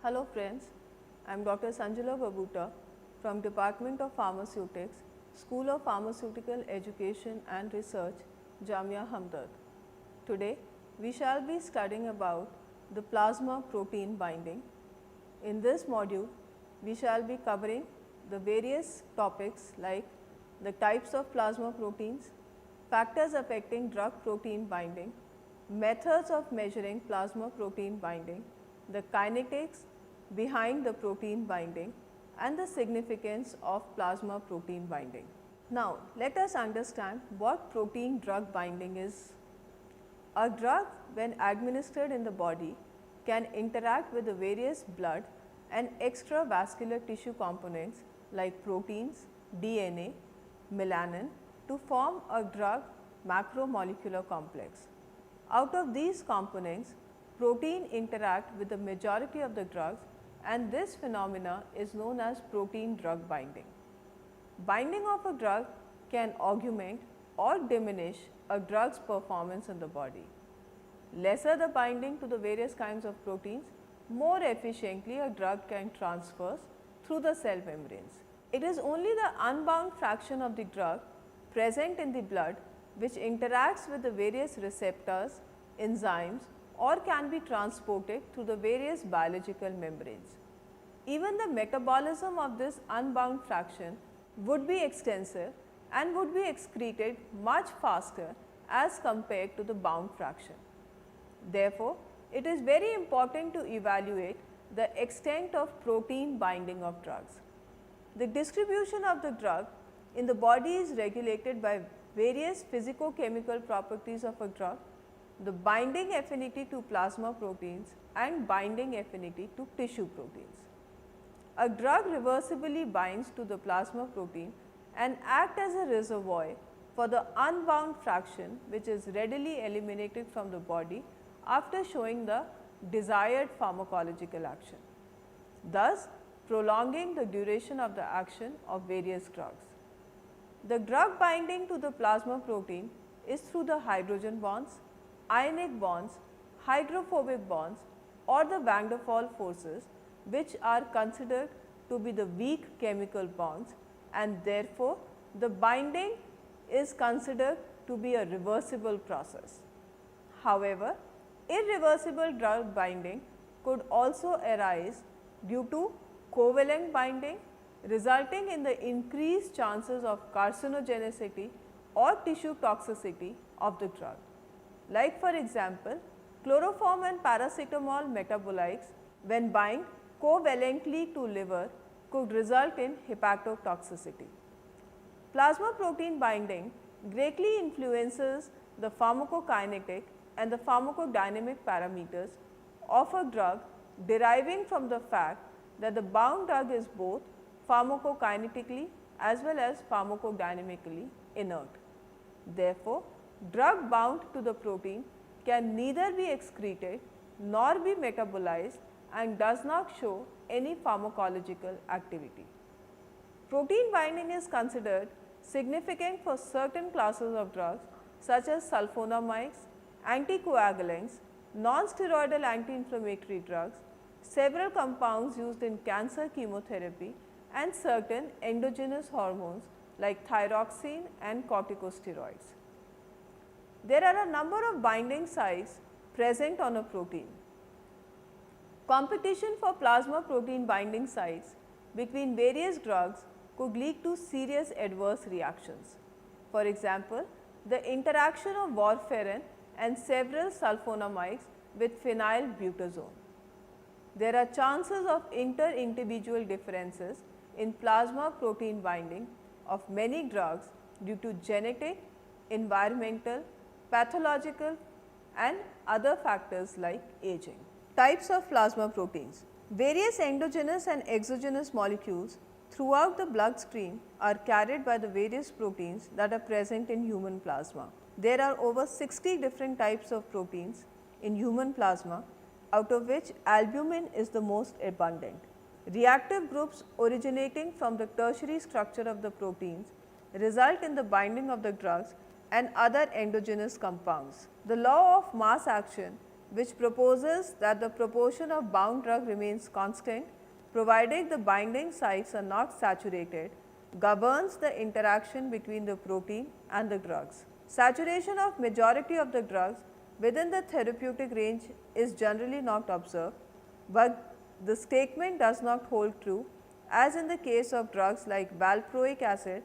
Hello friends, I am Dr. Sanjula Babuta from Department of Pharmaceutics, School of Pharmaceutical Education and Research, Jamia Hamdard. Today, we shall be studying about the plasma protein binding. In this module, we shall be covering the various topics like the types of plasma proteins, factors affecting drug protein binding, methods of measuring plasma protein binding, the kinetics behind the protein binding and the significance of plasma protein binding. Now, let us understand what protein drug binding is. A drug, when administered in the body, can interact with the various blood and extravascular tissue components like proteins, DNA, melanin to form a drug macromolecular complex. Out of these components, protein interact with the majority of the drugs, and this phenomena is known as protein drug binding. Binding of a drug can augment or diminish a drug's performance in the body. Lesser the binding to the various kinds of proteins, more efficiently a drug can transfer through the cell membranes. It is only the unbound fraction of the drug present in the blood which interacts with the various receptors, enzymes, or can be transported through the various biological membranes. Even the metabolism of this unbound fraction would be extensive and would be excreted much faster as compared to the bound fraction. Therefore, it is very important to evaluate the extent of protein binding of drugs. The distribution of the drug in the body is regulated by various physico-chemical properties of a drug, the binding affinity to plasma proteins and binding affinity to tissue proteins. A drug reversibly binds to the plasma protein and acts as a reservoir for the unbound fraction which is readily eliminated from the body after showing the desired pharmacological action, thus prolonging the duration of the action of various drugs. The drug binding to the plasma protein is through the hydrogen bonds, ionic bonds, hydrophobic bonds or the van der Waals forces, which are considered to be the weak chemical bonds, and therefore, the binding is considered to be a reversible process. However, irreversible drug binding could also arise due to covalent binding, resulting in the increased chances of carcinogenicity or tissue toxicity of the drug. Like for example, chloroform and paracetamol metabolites when bind covalently to liver could result in hepatotoxicity. Plasma protein binding greatly influences the pharmacokinetic and the pharmacodynamic parameters of a drug, deriving from the fact that the bound drug is both pharmacokinetically as well as pharmacodynamically inert. Therefore, drug bound to the protein can neither be excreted nor be metabolized and does not show any pharmacological activity. Protein binding is considered significant for certain classes of drugs such as sulfonamides, anticoagulants, non-steroidal anti-inflammatory drugs, several compounds used in cancer chemotherapy and certain endogenous hormones like thyroxine and corticosteroids. There are a number of binding sites present on a protein. Competition for plasma protein binding sites between various drugs could lead to serious adverse reactions. For example, the interaction of warfarin and several sulfonamides with phenylbutazone. There are chances of inter-individual differences in plasma protein binding of many drugs due to genetic, environmental, pathological and other factors like aging. Types of plasma proteins. Various endogenous and exogenous molecules throughout the bloodstream are carried by the various proteins that are present in human plasma. There are over 60 different types of proteins in human plasma, out of which albumin is the most abundant. Reactive groups originating from the tertiary structure of the proteins result in the binding of the drugs and other endogenous compounds. The law of mass action which proposes that the proportion of bound drug remains constant provided the binding sites are not saturated, governs the interaction between the protein and the drugs. Saturation of majority of the drugs within the therapeutic range is generally not observed, but the statement does not hold true as in the case of drugs like valproic acid,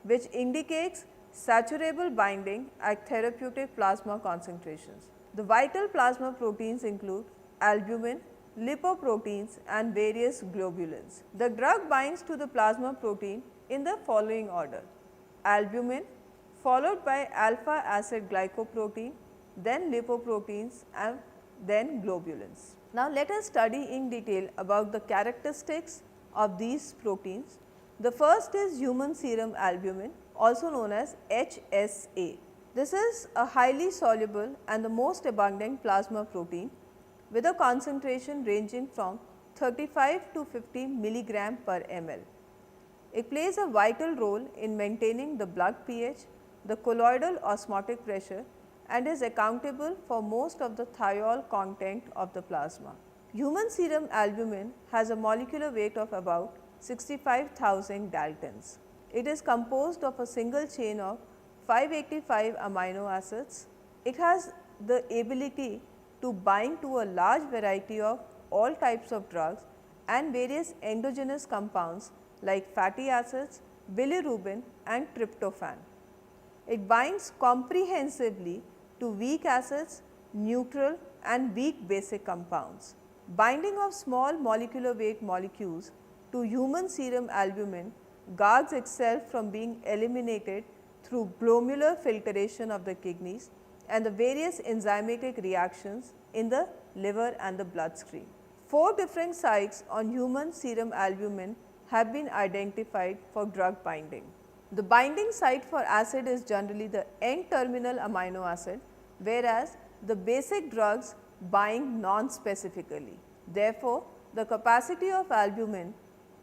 which indicates saturable binding at therapeutic plasma concentrations. The vital plasma proteins include albumin, lipoproteins and various globulins. The drug binds to the plasma protein in the following order: albumin followed by alpha acid glycoprotein, then lipoproteins and then globulins. Now let us study in detail about the characteristics of these proteins. The first is human serum albumin, also known as HSA. This is a highly soluble and the most abundant plasma protein with a concentration ranging from 35 to 50 milligram per ml. It plays a vital role in maintaining the blood pH, the colloidal osmotic pressure and is accountable for most of the thiol content of the plasma. Human serum albumin has a molecular weight of about 65,000 daltons. It is composed of a single chain of 585 amino acids. It has the ability to bind to a large variety of all types of drugs and various endogenous compounds like fatty acids, bilirubin and tryptophan. It binds comprehensively to weak acids, neutral and weak basic compounds. Binding of small molecular weight molecules to human serum albumin guards itself from being eliminated through glomerular filtration of the kidneys and the various enzymatic reactions in the liver and the bloodstream. 4 different sites on human serum albumin have been identified for drug binding. The binding site for acid is generally the N-terminal amino acid, whereas the basic drugs bind non-specifically. Therefore, the capacity of albumin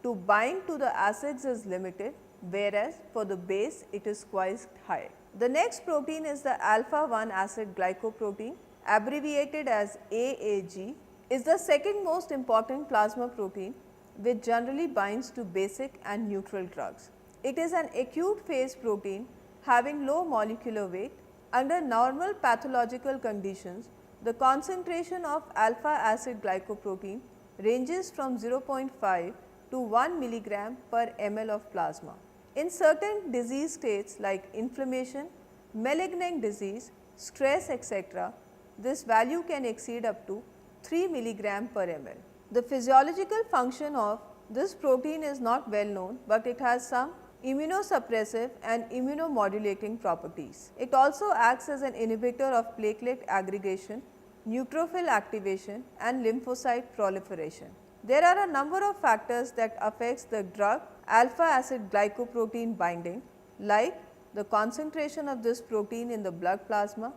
to bind to the acids is limited, whereas for the base it is quite high. The next protein is the alpha 1 acid glycoprotein, abbreviated as AAG, is the second most important plasma protein which generally binds to basic and neutral drugs. It is an acute phase protein having low molecular weight. Under normal pathological conditions, the concentration of alpha acid glycoprotein ranges from 0.5 to 1 milligram per ml of plasma. In certain disease states like inflammation, malignant disease, stress etc., this value can exceed up to 3 milligram per ml. The physiological function of this protein is not well known, but it has some immunosuppressive and immunomodulating properties. It also acts as an inhibitor of platelet aggregation, neutrophil activation and lymphocyte proliferation. There are a number of factors that affects the drug alpha acid glycoprotein binding, like the concentration of this protein in the blood plasma,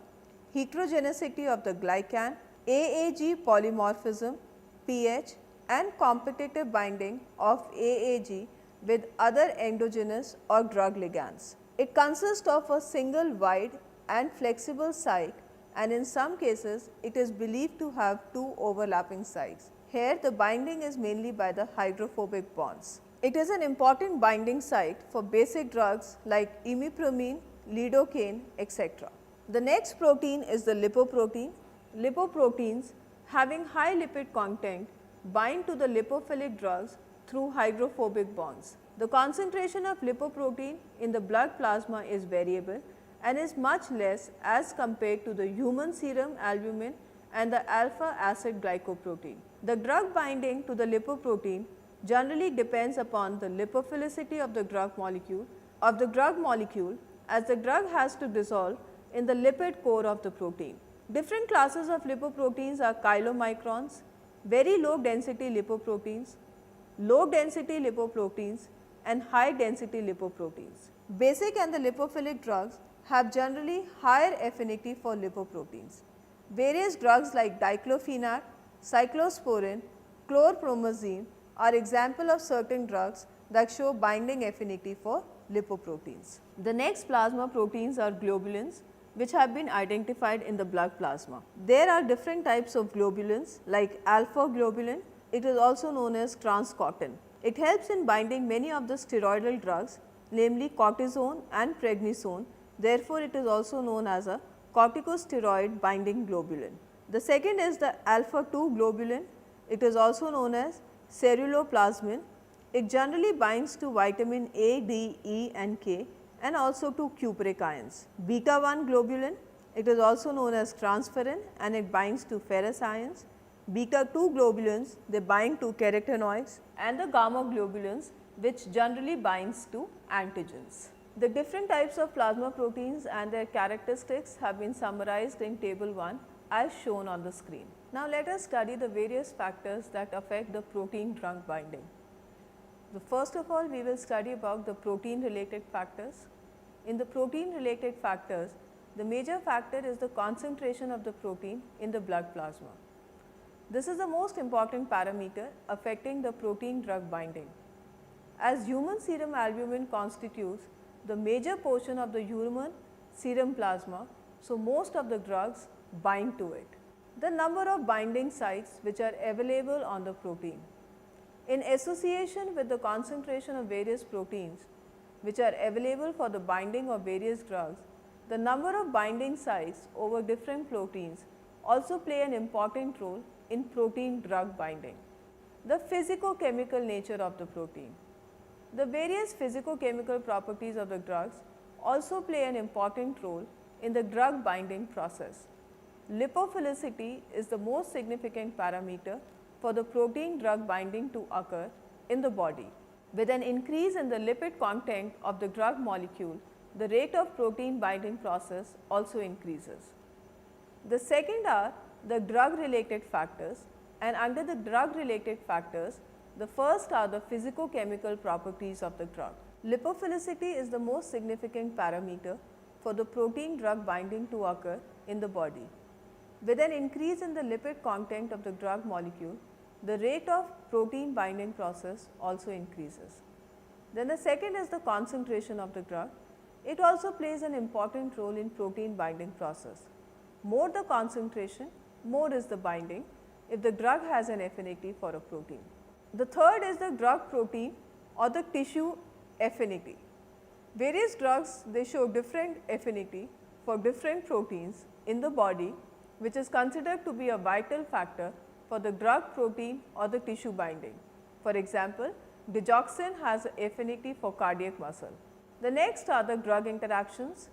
heterogeneity of the glycan, AAG polymorphism, pH and competitive binding of AAG with other endogenous or drug ligands. It consists of a single wide and flexible site, and in some cases it is believed to have 2 overlapping sites. Here the binding is mainly by the hydrophobic bonds. It is an important binding site for basic drugs like imipramine, lidocaine, etc. The next protein is the lipoprotein. Lipoproteins having high lipid content bind to the lipophilic drugs through hydrophobic bonds. The concentration of lipoprotein in the blood plasma is variable and is much less as compared to the human serum albumin and the alpha acid glycoprotein. The drug binding to the lipoprotein generally depends upon the lipophilicity of the drug molecule as the drug has to dissolve in the lipid core of the protein. Different classes of lipoproteins are chylomicrons, very low density lipoproteins, low density lipoproteins and high density lipoproteins. Basic and the lipophilic drugs have generally higher affinity for lipoproteins. Various drugs like diclofenac, cyclosporin, chlorpromazine are example of certain drugs that show binding affinity for lipoproteins. The next plasma proteins are globulins. which have been identified in the blood plasma. There are different types of globulins like alpha globulin, it is also known as transcortin. It helps in binding many of the steroidal drugs, namely cortisone and prednisone. Therefore, it is also known as a corticosteroid binding globulin. The second is the alpha 2 globulin. It is also known as ceruloplasmin. It generally binds to vitamin A, D, E and K and also to cupric ions. Beta 1 globulin, it is also known as transferrin and it binds to ferrous ions. Beta 2 globulins, they bind to carotenoids, and the gamma globulins, which generally binds to antigens. The different types of plasma proteins and their characteristics have been summarized in table 1 as shown on the screen. Now, let us study the various factors that affect the protein drug binding. First of all, we will study about the protein related factors. In the protein related factors, the major factor is the concentration of the protein in the blood plasma. This is the most important parameter affecting the protein drug binding. As human serum albumin constitutes the major portion of the human serum plasma, so most of the drugs bind to it. The number of binding sites which are available on the protein. In association with the concentration of various proteins which are available for the binding of various drugs, the number of binding sites over different proteins also play an important role in protein drug binding. The physicochemical nature of the protein. The various physicochemical properties of the drugs also play an important role in the drug binding process. Lipophilicity is the most significant parameter for the protein drug binding to occur in the body. With an increase in the lipid content of the drug molecule, the rate of protein binding process also increases. The second are the drug related factors, and under the drug related factors, the first are the physicochemical properties of the drug. Lipophilicity is the most significant parameter for the protein drug binding to occur in the body. With an increase in the lipid content of the drug molecule, the rate of protein binding process also increases. Then the second is the concentration of the drug. It also plays an important role in protein binding process. More the concentration, more is the binding if the drug has an affinity for a protein. The third is the drug protein or the tissue affinity. Various drugs, they show different affinity for different proteins in the body, which is considered to be a vital factor for the drug protein or the tissue binding. For example, digoxin has affinity for cardiac muscle. The next are the drug interactions.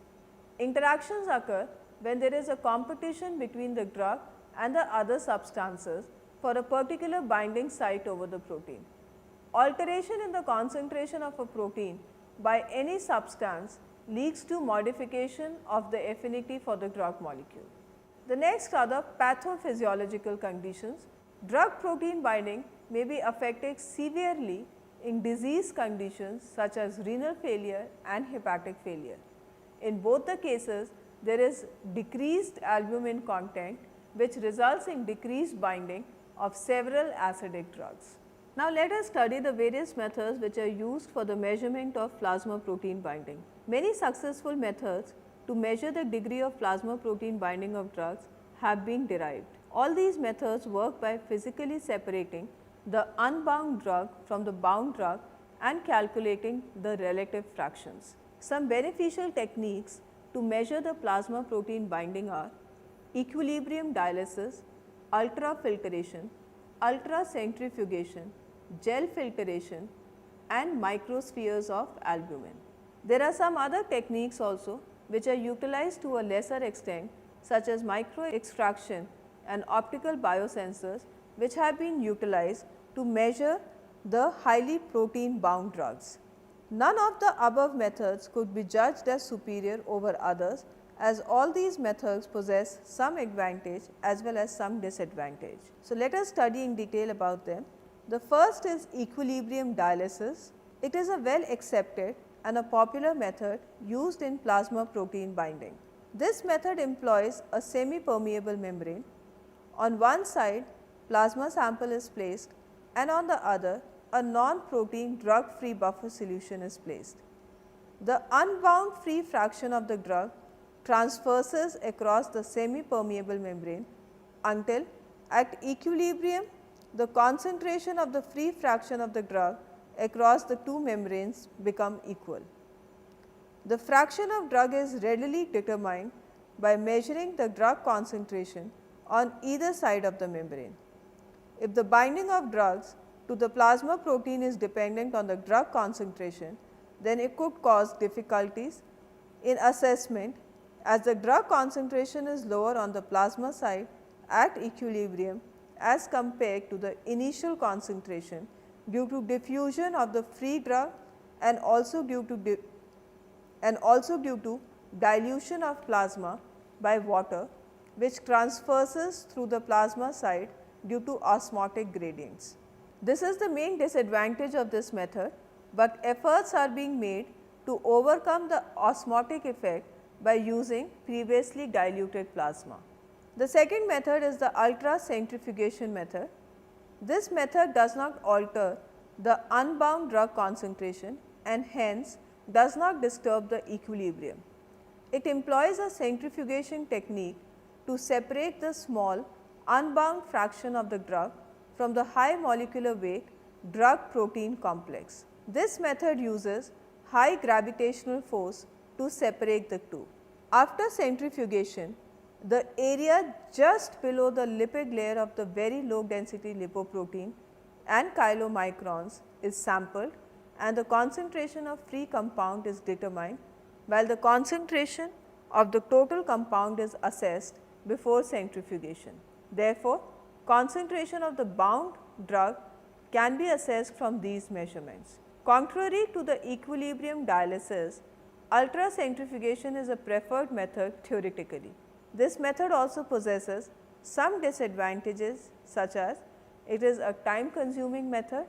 Interactions occur when there is a competition between the drug and the other substances for a particular binding site over the protein. Alteration in the concentration of a protein by any substance leads to modification of the affinity for the drug molecule. The next are the pathophysiological conditions. Drug protein binding may be affected severely in disease conditions such as renal failure and hepatic failure. In both the cases, there is decreased albumin content, which results in decreased binding of several acidic drugs. Now, let us study the various methods which are used for the measurement of plasma protein binding. Many successful methods to measure the degree of plasma protein binding of drugs have been derived. All these methods work by physically separating the unbound drug from the bound drug and calculating the relative fractions. Some beneficial techniques to measure the plasma protein binding are equilibrium dialysis, ultrafiltration, ultracentrifugation, gel filtration and microspheres of albumin. There are some other techniques also which are utilized to a lesser extent, such as micro extraction and optical biosensors, which have been utilized to measure the highly protein bound drugs. None of the above methods could be judged as superior over others, as all these methods possess some advantage as well as some disadvantage. So, let us study in detail about them. The first is equilibrium dialysis. It is a well accepted and a popular method used in plasma protein binding. This method employs a semi-permeable membrane. On one side, plasma sample is placed and on the other, a non-protein drug-free buffer solution is placed. The unbound free fraction of the drug transverses across the semi-permeable membrane until at equilibrium the concentration of the free fraction of the drug across the two membranes become equal. The fraction of drug is readily determined by measuring the drug concentration on either side of the membrane. If the binding of drugs to the plasma protein is dependent on the drug concentration, then it could cause difficulties in assessment, as the drug concentration is lower on the plasma side at equilibrium as compared to the initial concentration due to diffusion of the free drug and also due to dilution of plasma by water, which transverses through the plasma side due to osmotic gradients. This is the main disadvantage of this method, but efforts are being made to overcome the osmotic effect by using previously diluted plasma. The second method is the ultracentrifugation method. This method does not alter the unbound drug concentration and hence does not disturb the equilibrium. It employs a centrifugation technique to separate the small unbound fraction of the drug from the high molecular weight drug protein complex. This method uses high gravitational force to separate the two. After centrifugation, the area just below the lipid layer of the very low density lipoprotein and chylomicrons is sampled and the concentration of free compound is determined, while the concentration of the total compound is assessed before centrifugation. Therefore, concentration of the bound drug can be assessed from these measurements. Contrary to the equilibrium dialysis, ultracentrifugation is a preferred method theoretically. This method also possesses some disadvantages, such as it is a time consuming method.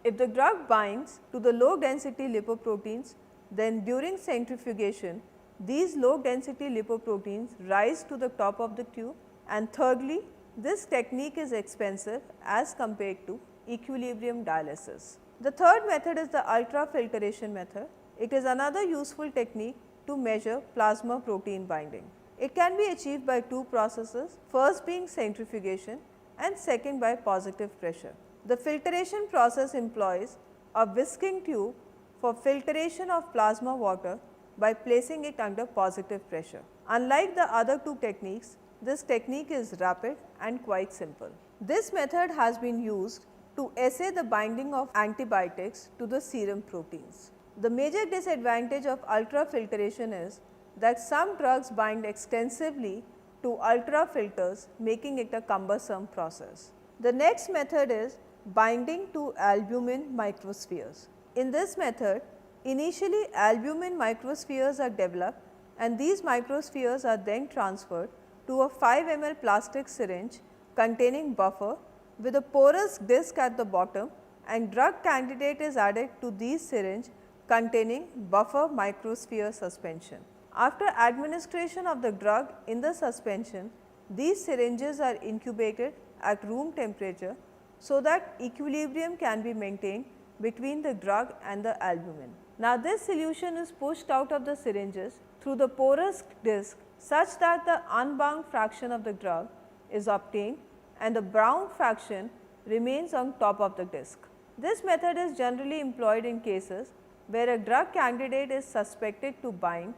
If the drug binds to the low density lipoproteins, then during centrifugation these low density lipoproteins rise to the top of the tube, and thirdly, this technique is expensive as compared to equilibrium dialysis. The third method is the ultrafiltration method. It is another useful technique to measure plasma protein binding. It can be achieved by two processes, first being centrifugation and second by positive pressure. The filtration process employs a whisking tube for filtration of plasma water by placing it under positive pressure. Unlike the other two techniques, this technique is rapid and quite simple. This method has been used to assay the binding of antibiotics to the serum proteins. The major disadvantage of ultrafiltration is that some drugs bind extensively to ultrafilters, making it a cumbersome process. The next method is binding to albumin microspheres. In this method, initially albumin microspheres are developed and these microspheres are then transferred to a 5 ml plastic syringe containing buffer with a porous disc at the bottom, and drug candidate is added to these syringe containing buffer microsphere suspension. After administration of the drug in the suspension, these syringes are incubated at room temperature so that equilibrium can be maintained between the drug and the albumin. Now, this solution is pushed out of the syringes through the porous disc such that the unbound fraction of the drug is obtained and the bound fraction remains on top of the disc. This method is generally employed in cases where a drug candidate is suspected to bind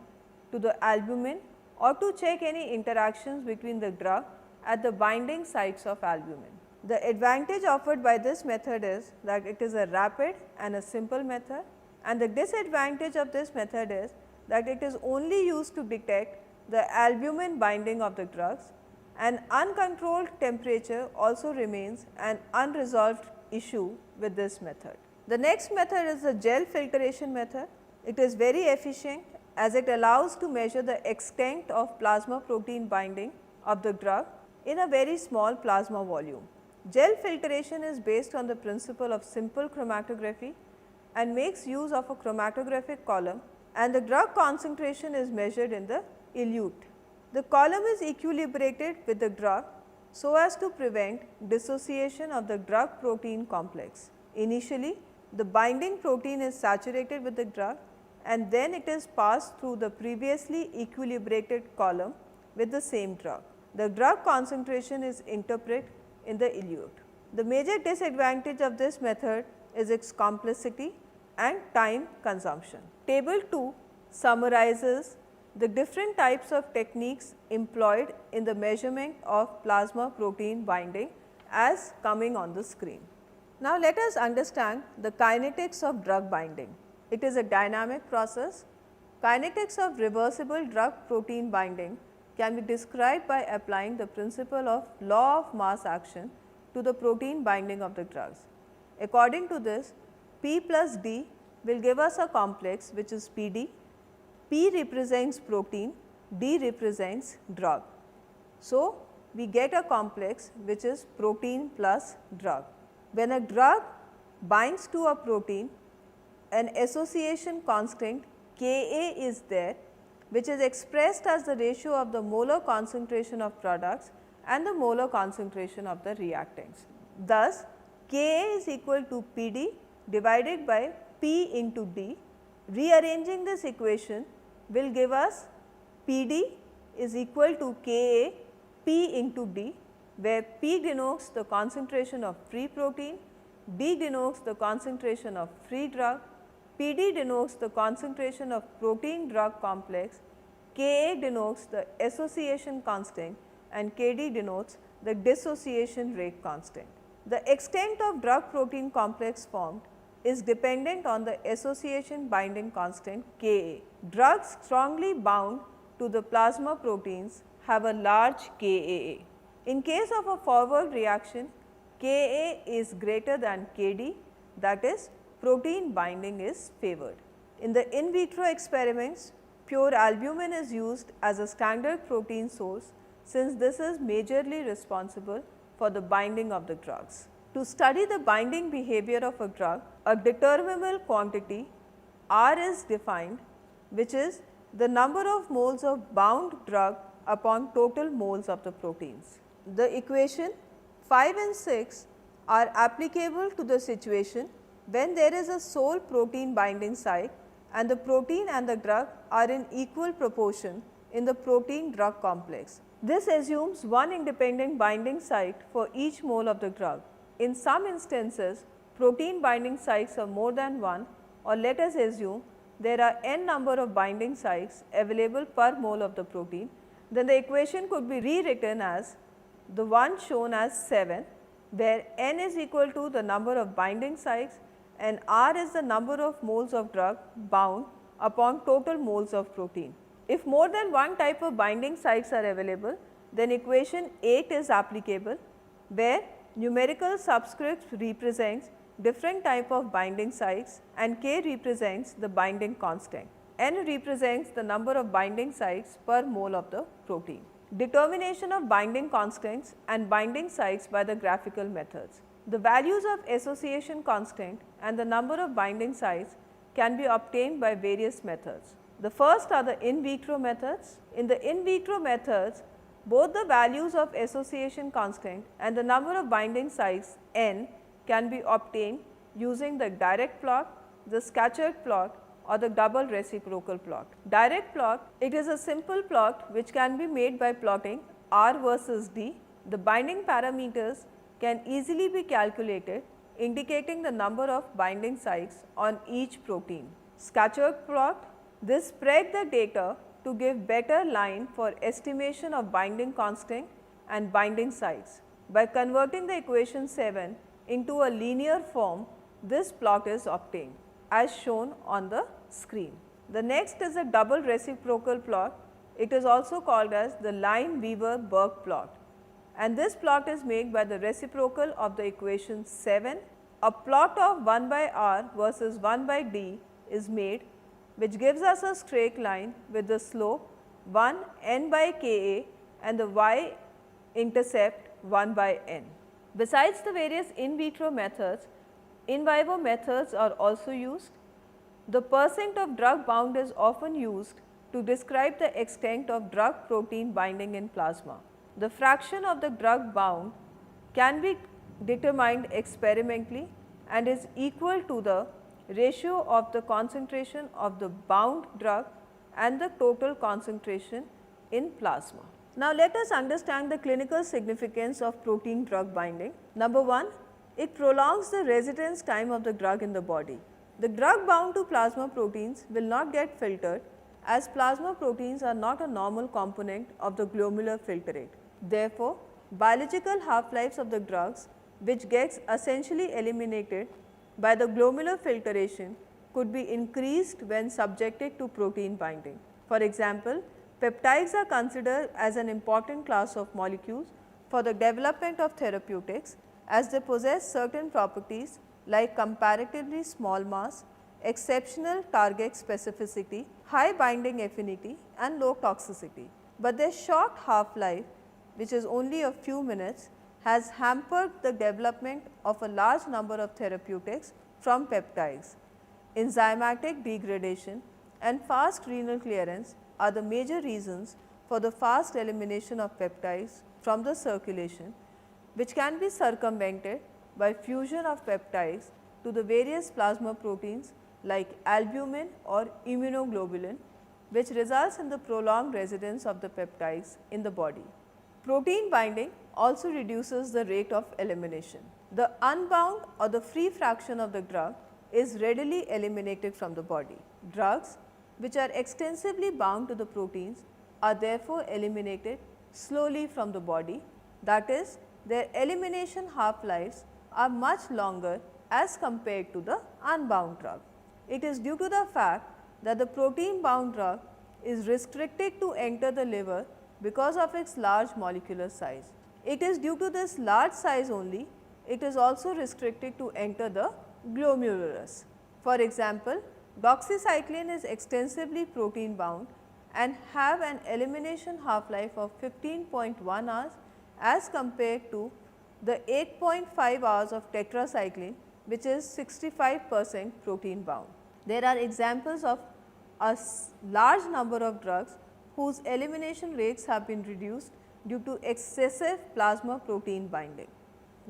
to the albumin or to check any interactions between the drug at the binding sites of albumin. The advantage offered by this method is that it is a rapid and a simple method, and the disadvantage of this method is that it is only used to detect the albumin binding of the drugs, and uncontrolled temperature also remains an unresolved issue with this method. The next method is the gel filtration method. It is very efficient as it allows to measure the extent of plasma protein binding of the drug in a very small plasma volume. Gel filtration is based on the principle of simple chromatography and makes use of a chromatographic column, and the drug concentration is measured in the elute. The column is equilibrated with the drug so as to prevent dissociation of the drug protein complex. Initially, the binding protein is saturated with the drug and then it is passed through the previously equilibrated column with the same drug. The drug concentration is interpret in the elute. The major disadvantage of this method is its complexity and time consumption. Table 2 summarizes the different types of techniques employed in the measurement of plasma protein binding as coming on the screen. Now, let us understand the kinetics of drug binding. It is a dynamic process. Kinetics of reversible drug protein binding can be described by applying the principle of law of mass action to the protein binding of the drugs. According to this, P plus D will give us a complex which is PD. P represents protein, D represents drug. So, we get a complex which is protein plus drug. When a drug binds to a protein, an association constant Ka is there, which is expressed as the ratio of the molar concentration of products and the molar concentration of the reactants. Thus, Ka is equal to Pd divided by P into D. Rearranging this equation will give us Pd is equal to Ka P into D, where P denotes the concentration of free protein, D denotes the concentration of free drug, Pd denotes the concentration of protein drug complex, Ka denotes the association constant and Kd denotes the dissociation rate constant. The extent of drug protein complex formed is dependent on the association binding constant Ka. Drugs strongly bound to the plasma proteins have a large Kaa. In case of a forward reaction, Ka is greater than Kd, that is protein binding is favored. In the in vitro experiments, pure albumin is used as a standard protein source, since this is majorly responsible for the binding of the drugs. To study the binding behavior of a drug, a determinable quantity R is defined, which is the number of moles of bound drug upon total moles of the proteins. The equation 5 and 6 are applicable to the situation when there is a sole protein binding site and the protein and the drug are in equal proportion in the protein drug complex. This assumes one independent binding site for each mole of the drug. In some instances, protein binding sites are more than one, or let us assume there are n number of binding sites available per mole of the protein, then the equation could be rewritten as the one shown as 7, where n is equal to the number of binding sites and R is the number of moles of drug bound upon total moles of protein. If more than one type of binding sites are available, then equation 8 is applicable, where numerical subscript represents different type of binding sites and K represents the binding constant. N represents the number of binding sites per mole of the protein. Determination of binding constants and binding sites by the graphical methods. The values of association constant and the number of binding sites can be obtained by various methods. The first are the in vitro methods. In the in vitro methods, both the values of association constant and the number of binding sites n can be obtained using the direct plot, the scattered plot or the double reciprocal plot. Direct plot, it is a simple plot which can be made by plotting R versus D. The binding parameters can easily be calculated, indicating the number of binding sites on each protein. Scattered plot, this spread the data to give better line for estimation of binding constant and binding sites. By converting the equation 7 into a linear form, this plot is obtained as shown on the screen. The next is a double reciprocal plot. It is also called as the Lineweaver-Burk plot, and this plot is made by the reciprocal of the equation 7. A plot of 1 by R versus 1 by D is made, which gives us a straight line with the slope 1 n by Ka and the y intercept 1 by n. Besides the various in vitro methods, in vivo methods are also used. The percent of drug bound is often used to describe the extent of drug protein binding in plasma. The fraction of the drug bound can be determined experimentally and is equal to the ratio of the concentration of the bound drug and the total concentration in plasma. Now, let us understand the clinical significance of protein drug binding. Number 1, it prolongs the residence time of the drug in the body. The drug bound to plasma proteins will not get filtered, as plasma proteins are not a normal component of the glomerular filtrate. Therefore, biological half-lives of the drugs, which gets essentially eliminated by the glomerular filtration, could be increased when subjected to protein binding. For example, peptides are considered as an important class of molecules for the development of therapeutics, as they possess certain properties like comparatively small mass, exceptional target specificity, high binding affinity and low toxicity. But their short half-life, which is only a few minutes, has hampered the development of a large number of therapeutics from peptides. Enzymatic degradation and fast renal clearance are the major reasons for the fast elimination of peptides from the circulation, which can be circumvented by fusion of peptides to the various plasma proteins like albumin or immunoglobulin, which results in the prolonged residence of the peptides in the body. Protein binding also reduces the rate of elimination. The unbound or the free fraction of the drug is readily eliminated from the body. Drugs which are extensively bound to the proteins are therefore eliminated slowly from the body, that is, their elimination half-lives are much longer as compared to the unbound drug. It is due to the fact that the protein bound drug is restricted to enter the liver because of its large molecular size. It is due to this large size only, it is also restricted to enter the glomerulus. For example, doxycycline is extensively protein bound and have an elimination half-life of 15.1 hours as compared to the 8.5 hours of tetracycline, which is 65% protein bound. There are examples of a large number of drugs whose elimination rates have been reduced due to excessive plasma protein binding.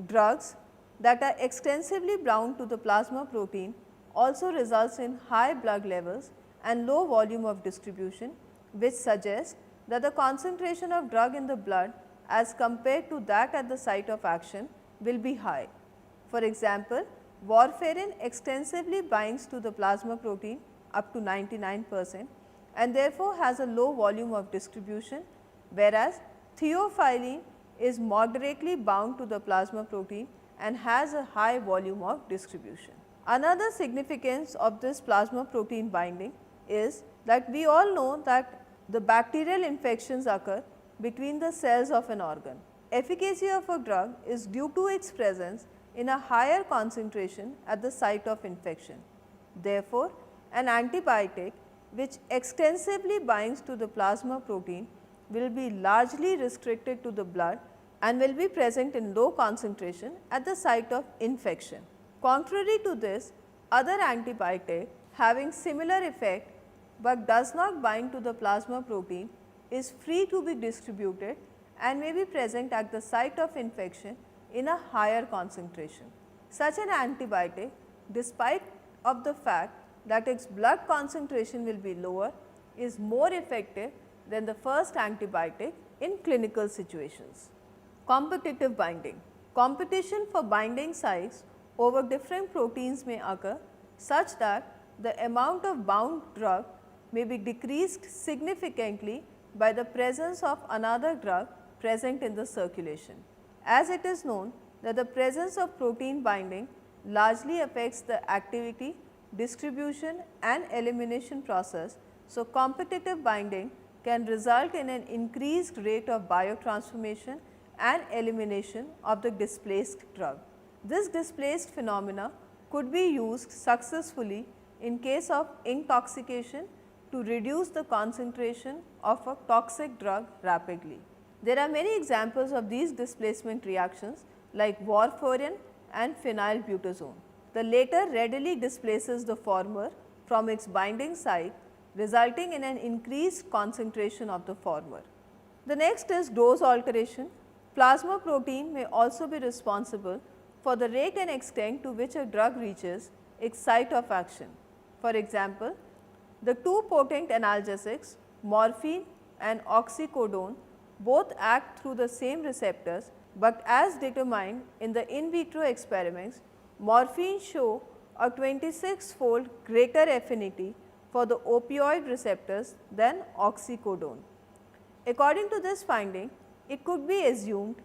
Drugs that are extensively bound to the plasma protein also results in high blood levels and low volume of distribution, which suggests that the concentration of drug in the blood as compared to that at the site of action will be high. For example, warfarin extensively binds to the plasma protein up to 99% and therefore has a low volume of distribution, whereas theophylline is moderately bound to the plasma protein and has a high volume of distribution. Another significance of this plasma protein binding is that we all know that the bacterial infections occur between the cells of an organ. Efficacy of a drug is due to its presence in a higher concentration at the site of infection. Therefore, an antibiotic which extensively binds to the plasma protein will be largely restricted to the blood and will be present in low concentration at the site of infection. Contrary to this, other antibiotic having similar effect but does not bind to the plasma protein is free to be distributed and may be present at the site of infection in a higher concentration. Such an antibiotic, despite of the fact that its blood concentration will be lower, is more effective than the first antibiotic in clinical situations. Competitive binding. Competition for binding sites over different proteins may occur such that the amount of bound drug may be decreased significantly by the presence of another drug present in the circulation. As it is known that the presence of protein binding largely affects the activity, distribution and elimination process, so competitive binding can result in an increased rate of biotransformation and elimination of the displaced drug. This displaced phenomena could be used successfully in case of intoxication to reduce the concentration of a toxic drug rapidly. There are many examples of these displacement reactions like warfarin and phenylbutazone. The latter readily displaces the former from its binding site, resulting in an increased concentration of the former. The next is dose alteration. Plasma protein may also be responsible for the rate and extent to which a drug reaches its site of action. For example, the two potent analgesics, morphine and oxycodone, both act through the same receptors, but as determined in the in vitro experiments, morphine show a 26-fold greater affinity for the opioid receptors than oxycodone. According to this finding, it could be assumed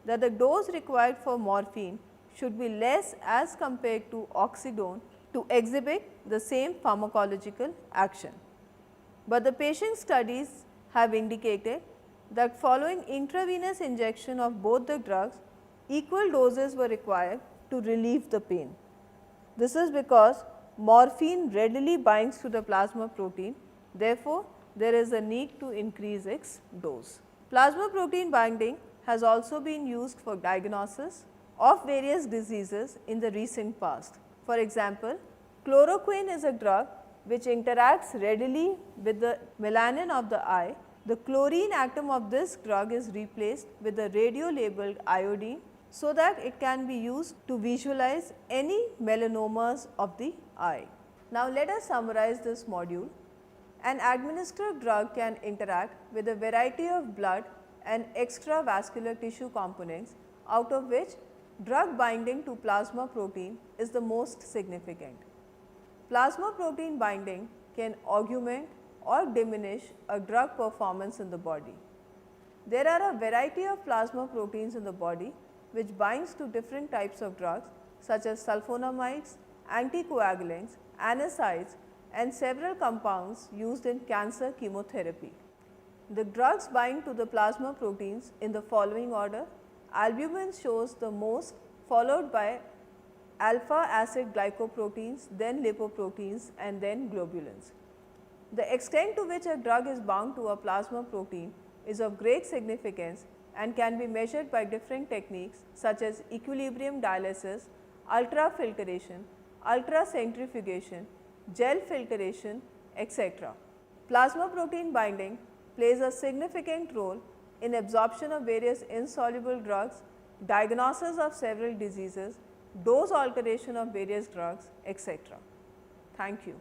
that the dose required for morphine should be less as compared to oxydone to exhibit the same pharmacological action. But the patient studies have indicated that following intravenous injection of both the drugs, equal doses were required to relieve the pain. This is because morphine readily binds to the plasma protein, therefore, there is a need to increase its dose. Plasma protein binding has also been used for diagnosis of various diseases in the recent past. For example, chloroquine is a drug which interacts readily with the melanin of the eye. The chlorine atom of this drug is replaced with the radio-labeled iodine so that it can be used to visualize any melanomas of the eye. Now, let us summarize this module. An administered drug can interact with a variety of blood and extravascular tissue components, out of which drug binding to plasma protein is the most significant. Plasma protein binding can augment or diminish a drug performance in the body. There are a variety of plasma proteins in the body which binds to different types of drugs such as sulfonamides, anticoagulants, NSAIDs and several compounds used in cancer chemotherapy. The drugs bind to the plasma proteins in the following order. Albumin shows the most, followed by alpha acid glycoproteins, then lipoproteins and then globulins. The extent to which a drug is bound to a plasma protein is of great significance and can be measured by different techniques such as equilibrium dialysis, ultrafiltration, ultracentrifugation, gel filtration, etc. Plasma protein binding plays a significant role in absorption of various insoluble drugs, diagnosis of several diseases, dose alteration of various drugs, etc. Thank you.